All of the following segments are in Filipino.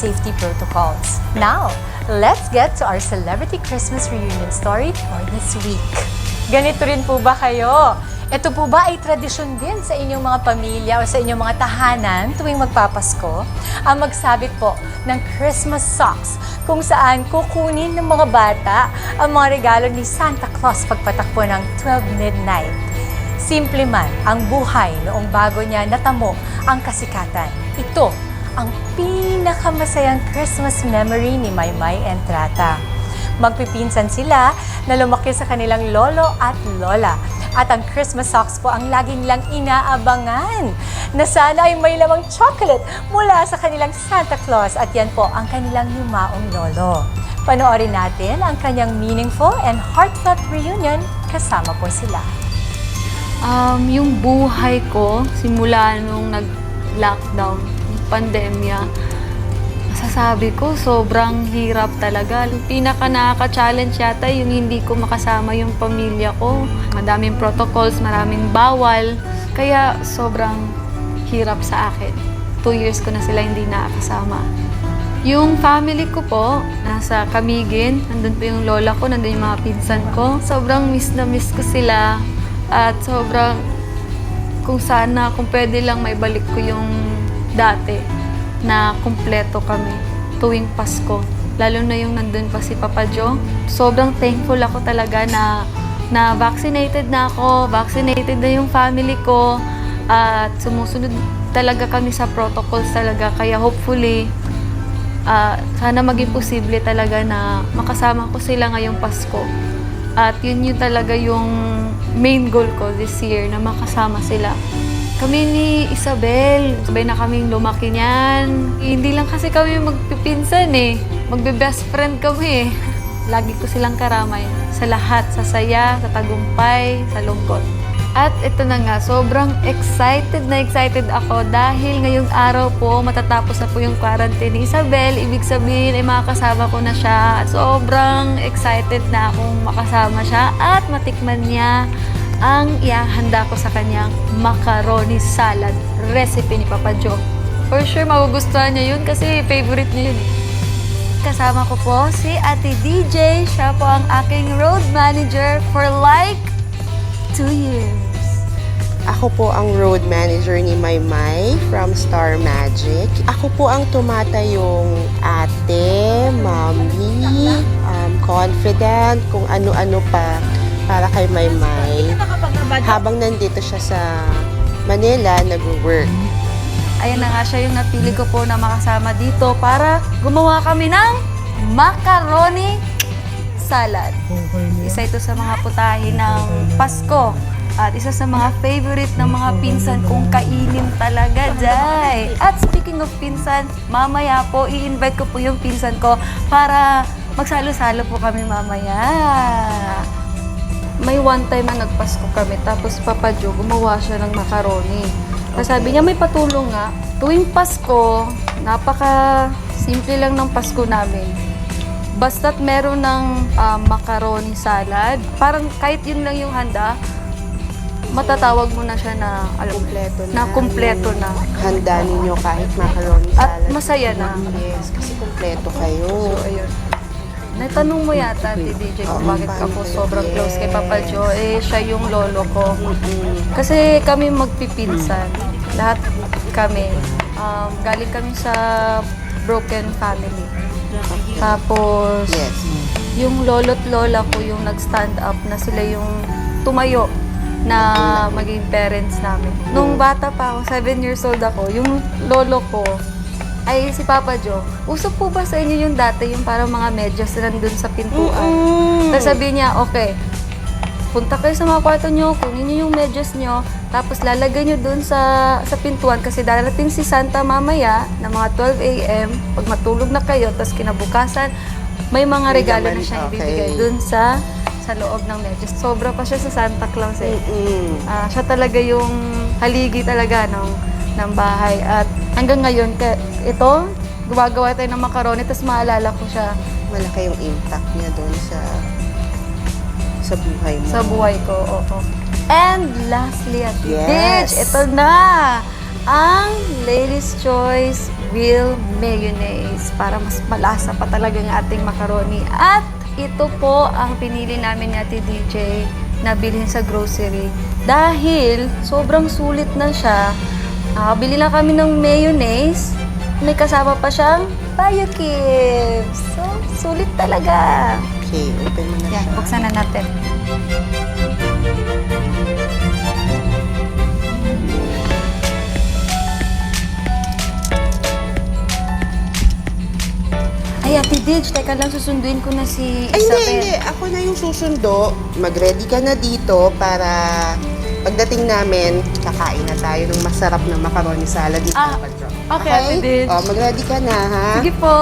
safety protocols. Now, let's get to our celebrity Christmas reunion story for this week. Ganito rin po ba kayo? Ito po ba ay tradisyon din sa inyong mga pamilya o sa inyong mga tahanan tuwing magpapasko? Ang magsabit po ng Christmas socks kung saan kukunin ng mga bata ang mga regalo ni Santa Claus pagpatak po ng 12 midnight. Simple man ang buhay noong bago niya natamo ang kasikatan. Ito ang pinakamasayang Christmas memory ni Maymay Entrata. Magpipinsan sila na lumaki sa kanilang lolo at lola. At ang Christmas socks po ang laging lang inaabangan na sana ay may lamang chocolate mula sa kanilang Santa Claus at yan po ang kanilang yumaong lolo. Panoorin natin ang kanyang meaningful and heartfelt reunion kasama po sila. Yung buhay ko, simula nung nag-lockdown, pandemya, masasabi ko, sobrang hirap talaga. Yung pinaka nakaka-challenge yata, yung hindi ko makasama yung pamilya ko. Madaming protocols, maraming bawal. Kaya sobrang hirap sa akin. 2 years ko na sila hindi nakakasama. Yung family ko po, nasa Camiguin. Nandun po yung lola ko, nandun yung mga pinsan ko. Sobrang miss na miss ko sila. At sobrang, kung pwede lang may balik ko yung dati na kumpleto kami tuwing Pasko. Lalo na yung nandun pa si Papa Joe. Sobrang thankful ako talaga na vaccinated na ako, vaccinated na yung family ko, at sumusunod talaga kami sa protocols talaga. Kaya hopefully, sana maging posible talaga na makasama ko sila ngayong Pasko. At yun talaga yung main goal ko this year, na makasama sila. Kami ni Isabel, sabay na kaming lumaki niyan. Hindi lang kasi kami magpipinsan eh. Magbe-best friend kami eh. Lagi ko silang karamay sa lahat, sa saya, sa tagumpay, sa lungkot. At ito na nga, sobrang excited ako dahil ngayong araw po matatapos na po yung quarantine ni Isabel. Ibig sabihin ay makakasama ko na siya. At sobrang excited na akong makasama siya at matikman niya ang ihahanda ko sa kanyang macaroni salad recipe ni Papa Joe. For sure, magugustuhan niya yun kasi favorite niya yun eh. Kasama ko po si Ate DJ. Siya po ang aking road manager for like 2 years. Ako po ang road manager ni Maymay from Star Magic. Ako po ang tumatayong ate, mommy, confident, kung ano-ano pa para kay Maymay. Habang nandito siya sa Manila, nag-work. Ayan na nga siya yung napili ko po na makasama dito para gumawa kami ng macaroni salad. Isa ito sa mga putahe ng Pasko. At isa sa mga favorite ng mga pinsan kong kainin talaga, Jai. At speaking of pinsan, mamaya po, i-invite ko po yung pinsan ko para magsalo-salo po kami mamaya. May one time na nagpasko kami, tapos Papa Joe, gumawa siya ng macaroni. Tapos sabi niya, may patulong nga. Tuwing Pasko, napaka-simple lang ng Pasko namin. Basta't meron ng macaroni salad, parang kahit yun lang yung handa, matatawag mo na siya na kumpleto na. Handa ninyo kahit macaroni salad. At masaya na. Yes, kasi kumpleto kayo. So, ayun. Natanong mo yata, Ate DJ, kung bakit ako sobrang close kay Papa Joe. Eh, siya yung lolo ko. Kasi kami magpipinsan. Lahat kami. Galing kami sa broken family. Tapos, Yes. yung lolo't lola ko yung nag-stand up na sila yung tumayo na maging parents namin. Nung bata pa ako, 7 years old ako, yung lolo ko ay si Papa Joe. Uso po ba sa inyo yung dati, yung parang mga medyas na nandun sa pintuan? Tapos sabi niya, okay, punta kayo sa mga kwarto nyo, kunin nyo yung medyas nyo, tapos lalagay nyo dun sa pintuan kasi darating si Santa mamaya na mga 12 a.m. Pag matulog na kayo, tapos kinabukasan, may mga regalo na siyang ibibigay dun sa loob ng medyas. Sobra pa siya sa Santa Claus eh. Siya talaga yung haligi talaga ng bahay. At hanggang ngayon, ito, gumagawa tayo ng macaroni, tapos maalala ko siya. Malaki yung impact niya doon sa buhay mo. Sa buhay ko, oo. And lastly, at Yes. ito na ang Ladies' Choice real mayonnaise para mas malasa pa talaga ng ating macaroni. At ito po ang pinili namin ni Ate DJ na bilhin sa grocery. Dahil sobrang sulit na siya, bili lang kami ng mayonnaise. May kasama pa siyang Bio Cubes. So, sulit talaga. Okay, open mo na Yan, siya. buksan na natin. Ay, Ate Dij, teka lang, susunduin ko na si Ay, Isabel. hindi. Ako na yung susundo. Mag-ready ka na dito para pagdating namin, kakain na tayo ng masarap na macaroni salad ni Ah, Papa Joe. okay, Ate Dij. Mag-ready ka na, ha? Sige po.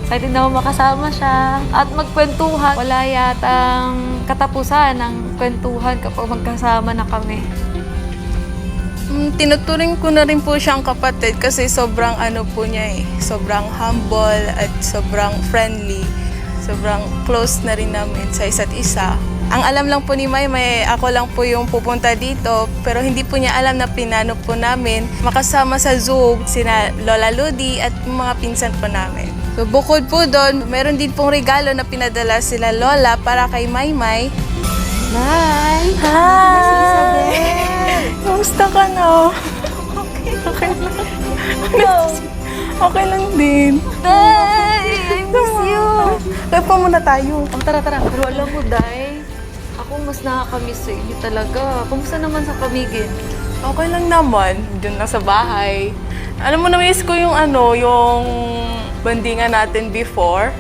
Excited na ako makasama siya. At magkwentuhan. Wala yatang katapusan ng kwentuhan kapag magkasama na kami. Tinuturing ko na rin po siyang kapatid kasi sobrang ano po niya sobrang humble at sobrang friendly. Sobrang close na rin namin sa isa't isa. Ang alam lang po ni Maymay, ako lang po yung pupunta dito pero hindi po niya alam na pinano po namin makasama sa Zoom sina Lola Ludi at mga pinsan po namin. So bukod po doon, meron din pong regalo na pinadala sila Lola para kay Maymay. Bye! Hi! Kamusta ka na? Okay lang. Okay lang din. Day! I miss you! Kaya pa muna tayo. Tara. Pero alam mo, Day, ako mas nakakamiss sa inyo talaga. Kumusta naman sa Kamigin? Okay lang naman. Doon na sa bahay. Alam mo, na-miss ko yung yung bandingan natin before.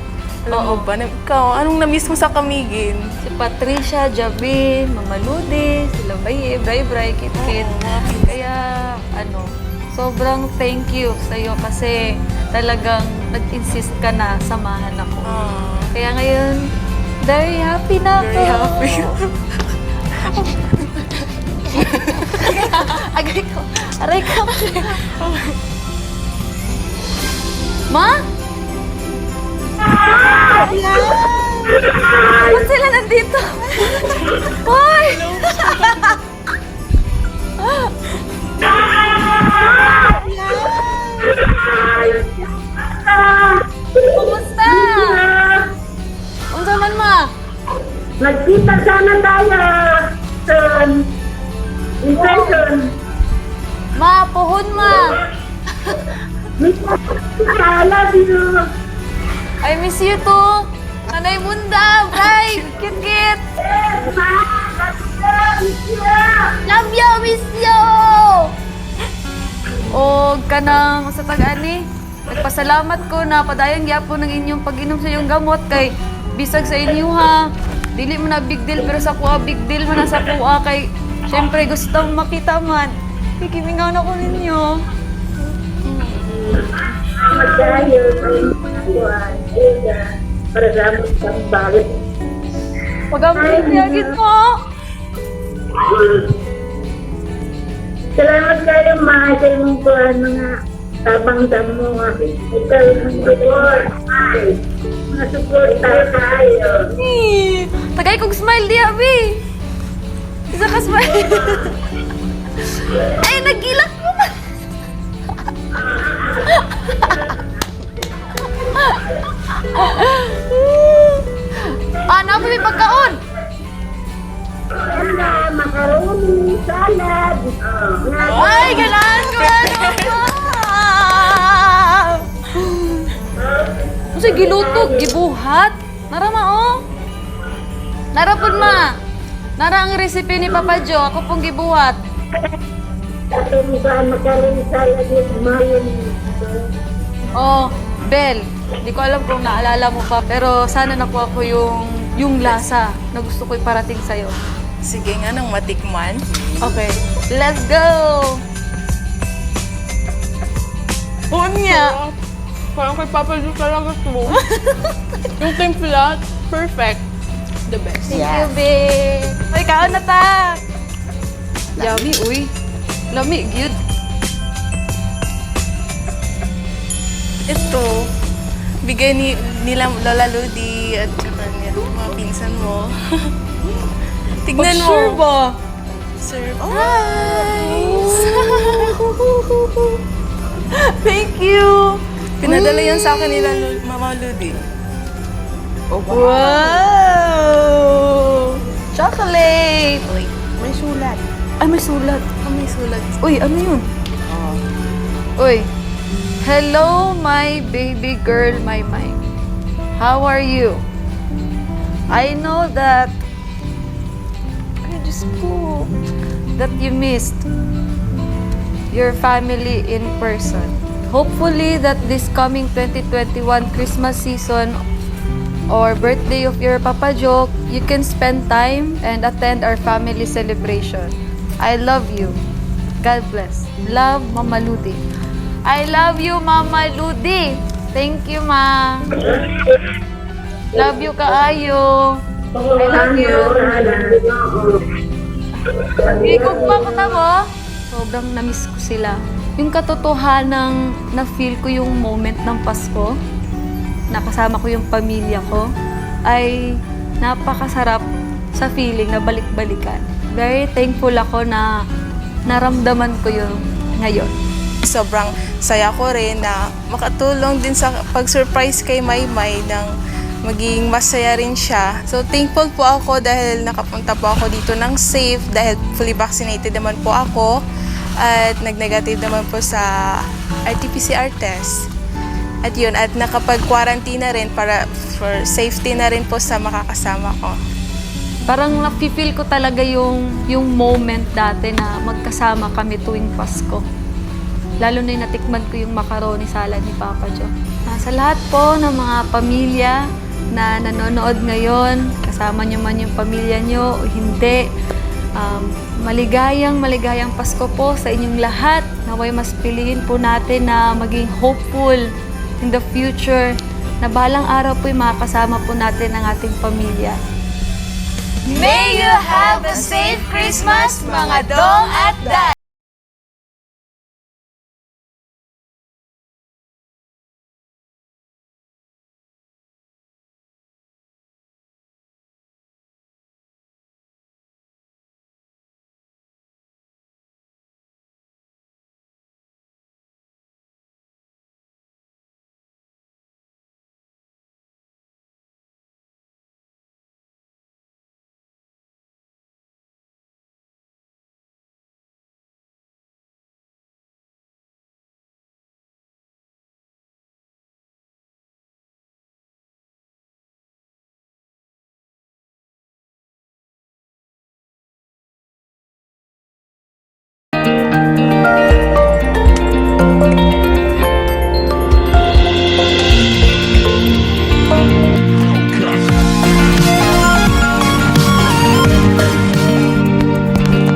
Alam mo ba? Ikaw, anong na-miss mo sa Kamigin? Si Patricia, Jabin, Mama Ludi, sila Baye, Bray, Kit. Kaya, sobrang thank you sa'yo kasi talagang nag-insist ka na samahan ako. Kaya ngayon, very happy na ako. Very happy. Agay ko. Aray ko. Ma? Ba't sila nandito? Hoy! Kumusta? Unsa man, Ma? Magkita sana tayo in person. Ma, puhon, Ma. I love you. I miss you too. Nanay Bunda, Bray, kit. Love you, miss you. O kanang sa tag-ani, nagpasalamat ko na padayon gyapon ng inyong pag-inom sa iyong gamot kay bisag sa inyo ha. Dili man na big deal pero sa kuha big deal man na sa kuha kay syempre gusto makita man. Kikimingaw na ko ninyo. Magtayo sa buwan. Para gamot kang balik. Pag-amit niyagit mo. Salamat kayo mga sa imong buwan mga tabang mo. Ikaw yung support. Mga support tayo. Tagay kong smile di abi. Isa ka smile. Ay, nagilak mo man. Ano may pagkaon? Wala, macaroni, salad. Ay, galaan ko Kasi gilutog, gibuhat. Narama oh. Narapod ma. Nara ang recipe ni Papa Joe. Ako pong gibuhat. Atong ba macaroni, salad with mayonnaise. Oh, Bel. Hindi ko alam kung naalala mo pa. Pero sana nakuha ko yung lasa na gusto ko iparating sa'yo. Sige nga nang matikman. Okay, let's go! Unya! Parang kay Papa Joe talaga to. Yung templa, perfect. The best. Thank you, babe! May kaon na ta! Yummy, uy. Lami, good. Ito, bigay nila Lola Ludi at saka nila mga pinsan mo. Tignan mo. Sure ba? Surprise! Thank you! Pinadala yan sa akin nila Mama Ludi. Wow! Chocolate! Uy, May sulat. ay, may sulat. May sulat. Uy, ano yun? Oh. Uy. Hello, my baby girl, Maymay. How are you? I know that... Ay, Diyos ko. That you missed your family in person. Hopefully that this coming 2021 Christmas season or birthday of your Papa Joke, you can spend time and attend our family celebration. I love you. God bless. Love, Mama Ludi. I love you, Mama Ludi. Thank you, Ma. Love you, Kaayo. I love you. Ikog pa ko tamo. Sobrang na-miss ko sila. Yung katotohanang na-feel ko yung moment ng Pasko, nakasama ko yung pamilya ko, ay napakasarap sa feeling na balik-balikan. Very thankful ako na naramdaman ko yun ngayon. Sobrang saya ko rin na makatulong din sa pag-surprise kay Maymay nang maging masaya rin siya. So thankful po ako dahil nakapunta po ako dito ng safe dahil fully vaccinated naman po ako at nag-negative naman po sa RT-PCR test. At yun, at nakapag-quarantine na rin para for safety na rin po sa makakasama ko. Parang nafe-feel ko talaga yung moment dati na magkasama kami tuwing Pasko. Lalo na yung natikman ko yung macaroni salad ni Papa Joe. Sa lahat po ng mga pamilya na nanonood ngayon, kasama nyo man yung pamilya nyo o hindi, maligayang Pasko po sa inyong lahat. Naway mas piliin po natin na maging hopeful in the future, na balang araw po yung makakasama po natin ang ating pamilya. May you have a safe Christmas, mga dong at dad!